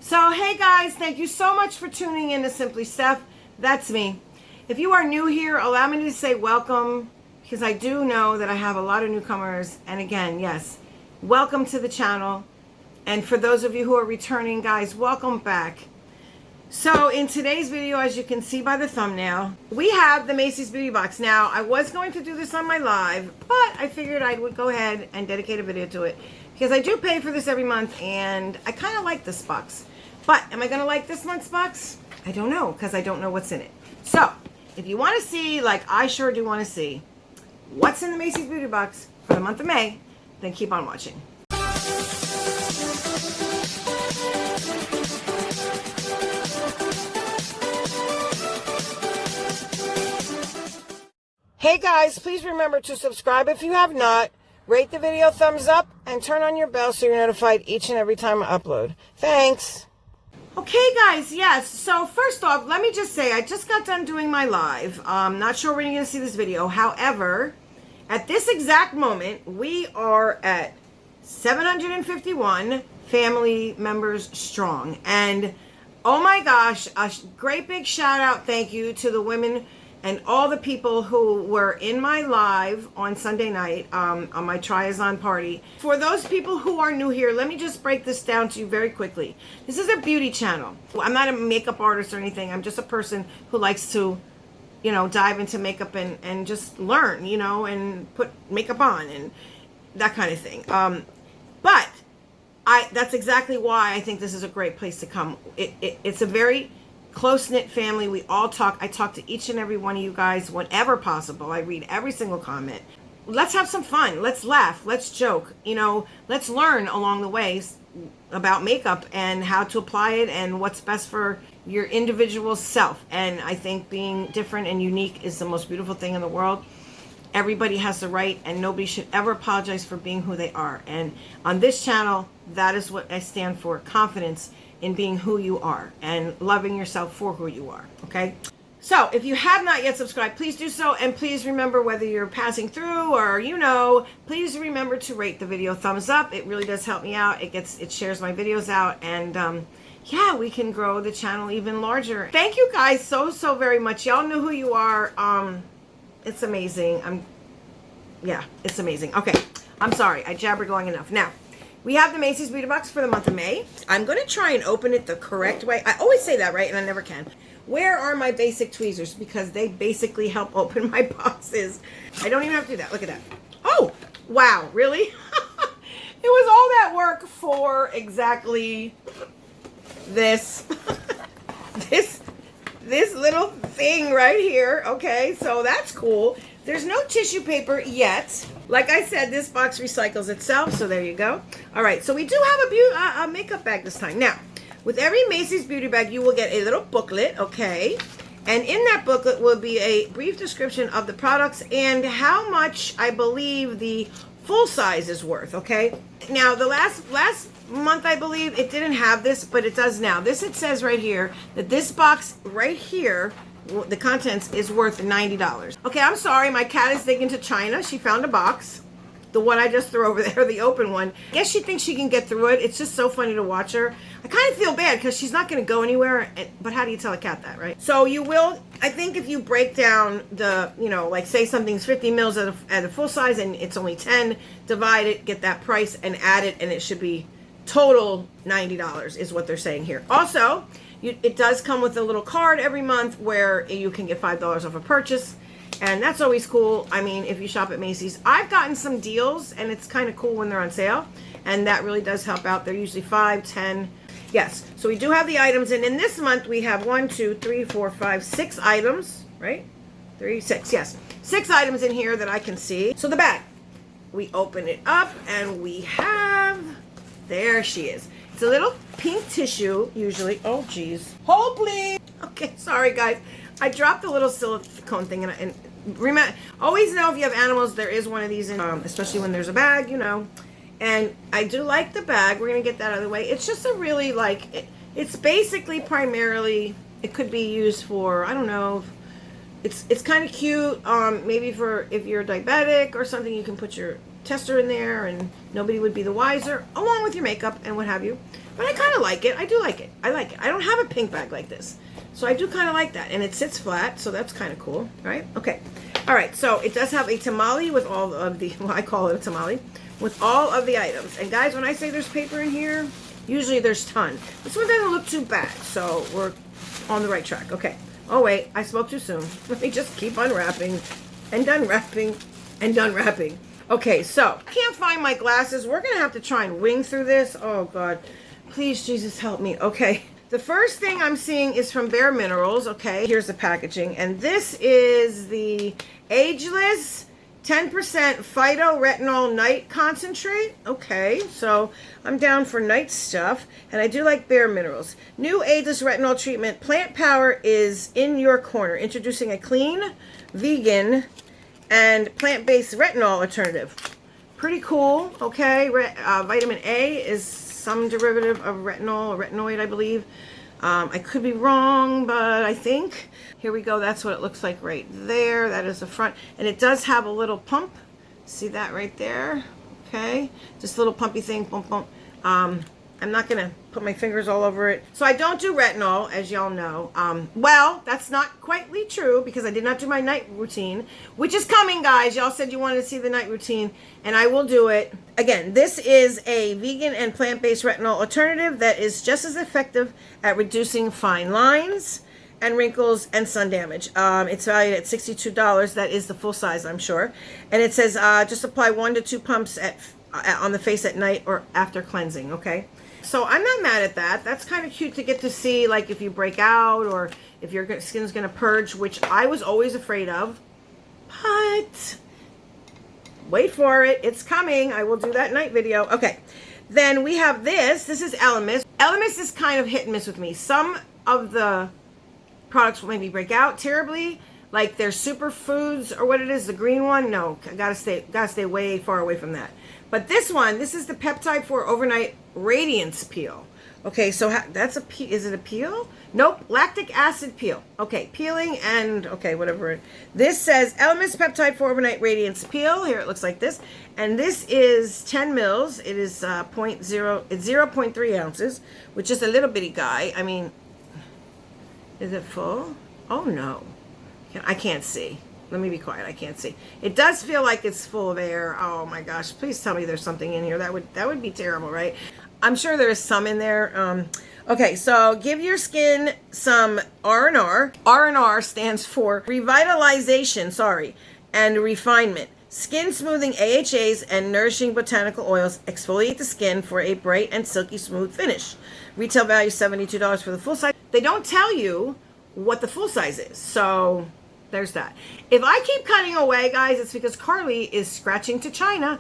So, hey guys, thank you so much for tuning in to Simply Steph. That's me. If you are new here, allow me to say welcome, because I do know that I have a lot of newcomers. And again, yes, welcome to the channel. And for those of you who are returning, guys, welcome back. So in today's video, as you can see by the thumbnail, we have the Macy's Beauty Box. Now, I was going to do this on my live, but I figured I would go ahead and dedicate a video to it because I do pay for this every month and I kind of like this box. But am I going to like this month's box? I don't know, because I don't know what's in it. So if you want to see, like I sure do want to see, what's in the Macy's Beauty Box for the month of May, then keep on watching. Hey guys, please remember to subscribe if you have not, rate the video thumbs up, and turn on your bell so you're notified each and every time I upload. Thanks. Okay guys, yes, so first off, let me just say, I just got done doing my live. Not sure when you're going to see this video. However, at this exact moment, we are at 751 family members strong. And oh my gosh, a great big shout out, thank you to the women and all the people who were in my live on Sunday night on my Triazon party. For those people who are new here, let me just break this down to you very quickly. This is a beauty channel. I'm not a makeup artist or anything. I'm just a person who likes to, you know, dive into makeup and just learn, you know, and put makeup on and that kind of thing. But that's exactly why I think this is a great place to come. It's a very close-knit family. We all talk. I talk to each and every one of you guys whenever possible. I read every single comment. Let's have some fun. Let's laugh. Let's joke. You know, let's learn along the way about makeup and how to apply it and what's best for your individual self. And I think being different and unique is the most beautiful thing in the world. Everybody has the right, and nobody should ever apologize for being who they are. And on this channel, that is what I stand for: confidence in being who you are and loving yourself for who you are. Okay, so if you have not yet subscribed, please do so. And please remember, whether you're passing through or please remember to rate the video thumbs up. It really does help me out. It shares my videos out, and yeah, we can grow the channel even larger. Thank you guys so very much. Y'all know who you are. It's amazing. Yeah, it's amazing. Okay, I'm sorry, I jabbered long enough. Now, we have the Macy's Beauty Box for the month of May. I'm going to try and open it the correct way. I always say that, right? And I never can. Where are my basic tweezers? Because they basically help open my boxes. I don't even have to do that. Look at that. Oh, wow. Really? It was all that work for exactly this. this little thing right here. Okay, so that's cool. There's no tissue paper yet. Like I said, this box recycles itself, so there you go. All right, so we do have a makeup bag this time. Now, with every Macy's Beauty Bag, you will get a little booklet, okay? And in that booklet will be a brief description of the products and how much I believe the full size is worth, okay? Now, the last month, I believe, it didn't have this, but it does now. It says right here that this box right here, the contents, is worth $90. Okay, I'm sorry, my cat is digging to China. She found a box, the one I just threw over there, the open one. I guess she thinks she can get through it. It's just so funny to watch her. I kind of feel bad because she's not going to go anywhere, but how do you tell a cat that, right? So you will, I think if you break down the, you know, like say something's 50 mils at a full size and it's only 10, divide it, get that price and add it, and it should be total $90 is what they're saying here. Also, it does come with a little card every month where you can get $5 off a purchase, and that's always cool. I mean, if you shop at Macy's, I've gotten some deals, and it's kind of cool when they're on sale, and that really does help out. They're usually 5, 10. Yes, so we do have the items, and in this month we have 1, 2, 3, 4, 5, 6 items, right? 3, 6, yes. 6 items in here that I can see. So the bag, we open it up, and we have, there she is. It's a little pink tissue, usually. Oh, geez. Hold, please. Okay, sorry, guys. I dropped the little silicone thing, and remember, always know if you have animals, there is one of these in, especially when there's a bag, you know. And I do like the bag. We're going to get that out of the way. It's just a really, like, it's basically primarily, it could be used for, I don't know, it's kind of cute. Maybe for if you're diabetic or something, you can put your tester in there and nobody would be the wiser, along with your makeup and what have you. But I kind of like it. I do like it. I like it. I don't have a pink bag like this. So I do kind of like that. And it sits flat, so that's kind of cool, right? Okay. All right, so it does have a tamale with all of the, well, I call it a tamale, with all of the items. And guys, when I say there's paper in here, usually there's ton. This one doesn't look too bad, so we're on the right track. Okay. Oh, wait, I spoke too soon. Let me just keep unwrapping and done wrapping and done wrapping. Okay, so I can't find my glasses. We're going to have to try and wing through this. Oh, God. Please, Jesus, help me. Okay. The first thing I'm seeing is from Bare Minerals. Okay, here's the packaging. And this is the Ageless 10% phytoretinol night concentrate. Okay, so I'm down for night stuff. And I do like Bare Minerals. New Ageless retinol treatment. Plant power is in your corner. Introducing a clean, vegan, and plant-based retinol alternative. Pretty cool. Okay, vitamin A is some derivative of retinol or retinoid, I believe. I could be wrong, but I think. Here we go. That's what it looks like right there. That is the front. And it does have a little pump. See that right there? Okay. Just a little pumpy thing. Pump, pump. I'm not going to put my fingers all over it. So I don't do retinol, as y'all know. Well, that's not quite true because I did not do my night routine, which is coming, guys. Y'all said you wanted to see the night routine, and I will do it. Again, this is a vegan and plant-based retinol alternative that is just as effective at reducing fine lines and wrinkles and sun damage. It's valued at $62. That is the full size, I'm sure. And it says just apply 1 to 2 pumps on the face at night or after cleansing, okay? So I'm not mad at that. That's kind of cute to get to see, like, if you break out or if your skin's going to purge, which I was always afraid of. But wait for it. It's coming. I will do that night video. Okay. Then we have this. This is Elemis. Elemis is kind of hit and miss with me. Some of the products will maybe break out terribly. Like their superfoods or what it is, the green one. No, I gotta stay way far away from that. But this one, this is the Peptide 4 Overnight Radiance Peel. Okay, so that's is it a peel? Nope, lactic acid peel. Okay, peeling and, okay, whatever. This says Elemis Peptide 4 Overnight Radiance Peel. Here it looks like this. And this is 10 mils. It is 0.3 ounces, which is a little bitty guy. I mean, is it full? Oh, no. I can't see. Let me be quiet. I can't see. It does feel like it's full of air. Oh my gosh. Please tell me there's something in here. That would be terrible, right? I'm sure there is some in there. Okay, so give your skin some R&R. R&R stands for revitalization, and refinement. Skin smoothing AHAs and nourishing botanical oils exfoliate the skin for a bright and silky smooth finish. Retail value $72 for the full size. They don't tell you what the full size is. So there's that. If I keep cutting away, guys, it's because Carly is scratching to China.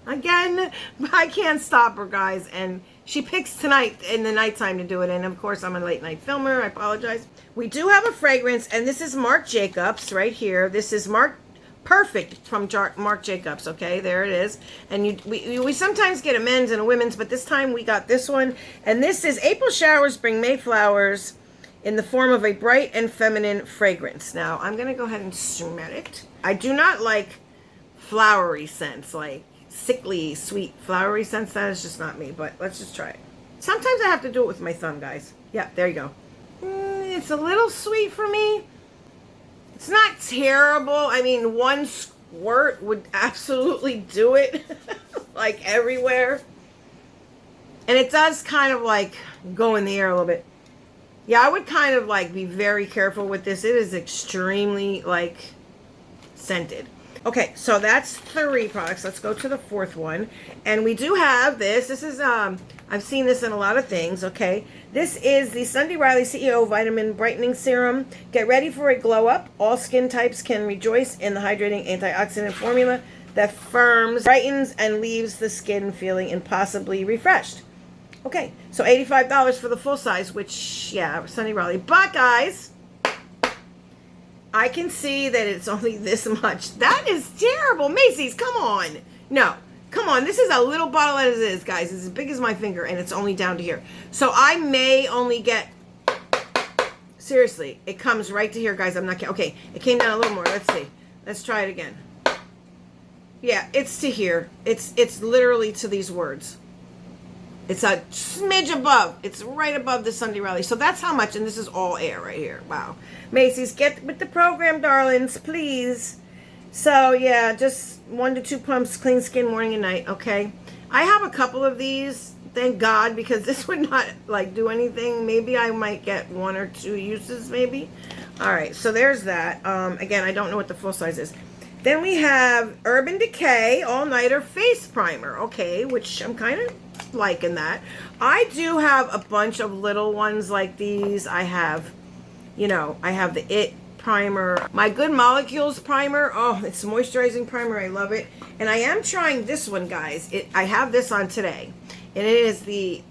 Again, I can't stop her, guys. And she picks tonight in the nighttime to do it. And, of course, I'm a late night filmer. I apologize. We do have a fragrance, and this is Marc Jacobs right here. This is Perfect from Marc Jacobs. Okay, there it is. And we sometimes get a men's and a women's, but this time we got this one. And this is April Showers Bring May Flowers in the form of a bright and feminine fragrance. Now, I'm going to go ahead and smell it. I do not like flowery scents, like sickly, sweet, flowery scents. That is just not me, but let's just try it. Sometimes I have to do it with my thumb, guys. Yeah, there you go. It's a little sweet for me. It's not terrible. I mean, one squirt would absolutely do it, like everywhere. And it does kind of like go in the air a little bit. Yeah, I would kind of like be very careful with this. It is extremely like scented. Okay, so that's 3 products. Let's go to the 4th one. And we do have this. This is, I've seen this in a lot of things, okay? This is the Sunday Riley CEO Vitamin Brightening Serum. Get ready for a glow up. All skin types can rejoice in the hydrating antioxidant formula that firms, brightens, and leaves the skin feeling impossibly refreshed. Okay, so $85 for the full size, which, yeah, Sunday Riley. But, guys, I can see that it's only this much. That is terrible. Macy's, come on. No, come on. This is a little bottle as it is, guys. It's as big as my finger, and it's only down to here. So I may only get, seriously, it comes right to here, guys. I'm not kidding. Okay, it came down a little more. Let's see. Let's try it again. Yeah, it's to here. It's literally to these words. It's a smidge above. It's right above the Sunday Rally. So that's how much, and this is all air right here. Wow. Macy's, get with the program, darlings, please. So, yeah, just 1 to 2 pumps, clean skin, morning and night, okay? I have a couple of these, thank God, because this would not, like, do anything. Maybe I might get 1 or 2 uses, maybe. All right, so there's that. Again, I don't know what the full size is. Then we have Urban Decay All-Nighter Face Primer, okay, which I'm kind of liking that. I do have a bunch of little ones like these. I have, you know, I have the It Primer, my Good Molecules Primer. Oh, it's a moisturizing primer. I love it. And I am trying this one, guys. I have this on today. And it is the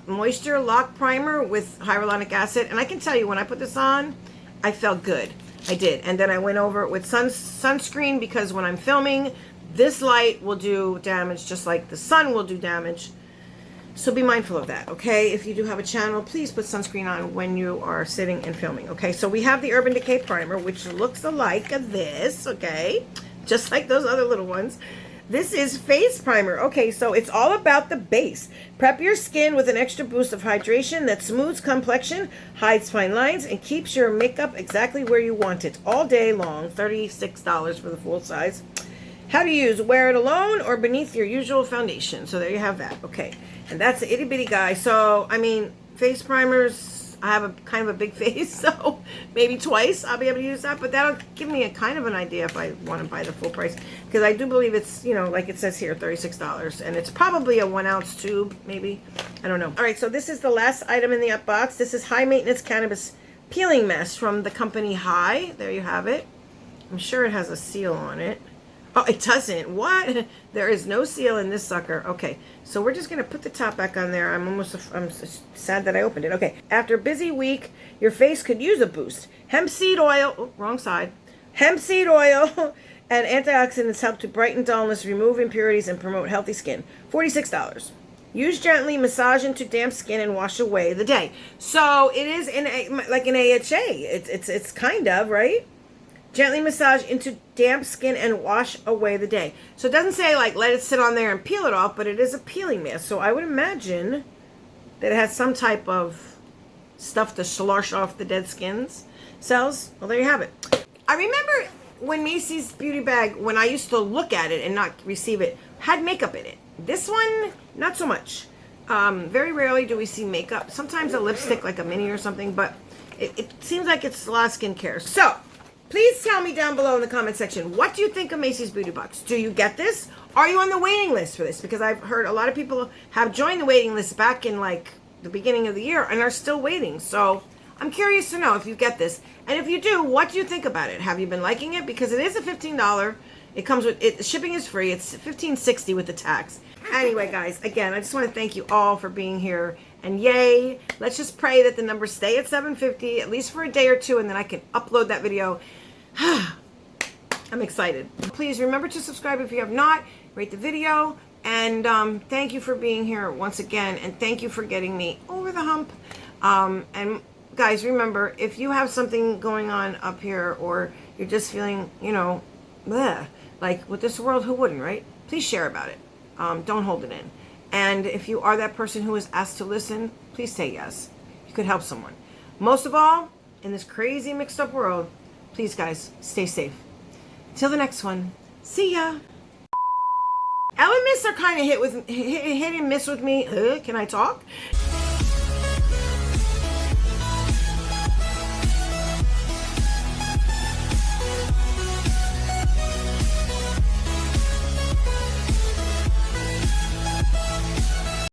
Moisture Lock Primer with hyaluronic acid. And I can tell you, when I put this on, I felt good. I did. And then I went over it with sunscreen, because when I'm filming, this light will do damage just like the sun will do damage. So be mindful of that, okay? If you do have a channel, please put sunscreen on when you are sitting and filming, okay? So we have the Urban Decay Primer, which looks alike this, okay? Just like those other little ones. This is Face Primer. Okay, so it's all about the base. Prep your skin with an extra boost of hydration that smooths complexion, hides fine lines, and keeps your makeup exactly where you want it all day long. $36 for the full size. How to use: wear it alone or beneath your usual foundation. So there you have that. Okay, and that's the itty bitty guy. So, I mean, face primers, I have a kind of a big face, so maybe twice I'll be able to use that, but that'll give me a kind of an idea if I want to buy the full price, because I do believe it's, you know, like it says here, $36, and it's probably a 1 ounce tube, maybe. I don't know. All right, so this is the last item in the up box. This is High Maintenance Cannabis Peeling Mist from the company High. There you have it. I'm sure it has a seal on it. Oh, it doesn't. What? There is no seal in this sucker. Okay, so we're just going to put the top back on there. I'm sad that I opened it. Okay, after a busy week, your face could use a boost. Hemp seed oil, oh, wrong side. Hemp seed oil and antioxidants help to brighten dullness, remove impurities, and promote healthy skin. $46. Use gently, massage into damp skin, and wash away the day. So it is like an AHA. It's kind of, right? Gently massage into damp skin and wash away the day. So it doesn't say, like, let it sit on there and peel it off, but it is a peeling mist. So I would imagine that it has some type of stuff to slosh off the dead skins cells. Well, there you have it. I remember when Macy's beauty bag, when I used to look at it and not receive it, had makeup in it. This one, not so much. Very rarely do we see makeup. Sometimes a lipstick, like a mini or something, but it seems like it's a lot of skincare. So please tell me down below in the comment section, what do you think of Macy's Beauty Box? Do you get this? Are you on the waiting list for this? Because I've heard a lot of people have joined the waiting list back in, like, the beginning of the year and are still waiting. So I'm curious to know if you get this. And if you do, what do you think about it? Have you been liking it? Because it is a $15. It comes with it. Shipping is free. It's $15.60 with the tax. Anyway, guys, again, I just want to thank you all for being here. And yay, let's just pray that the numbers stay at 750, at least for a day or two, and then I can upload that video. I'm excited. Please remember to subscribe if you have not. Rate the video. And thank you for being here once again. And thank you for getting me over the hump. And guys, remember, if you have something going on up here, or you're just feeling, you know, bleh, like with this world, who wouldn't, right? Please share about it. Don't hold it in. And if you are that person who is asked to listen, please say yes. You could help someone. Most of all, in this crazy mixed up world, please, guys, stay safe. Till the next one. See ya. Ellen miss are kind of hit and miss with me. Can I talk?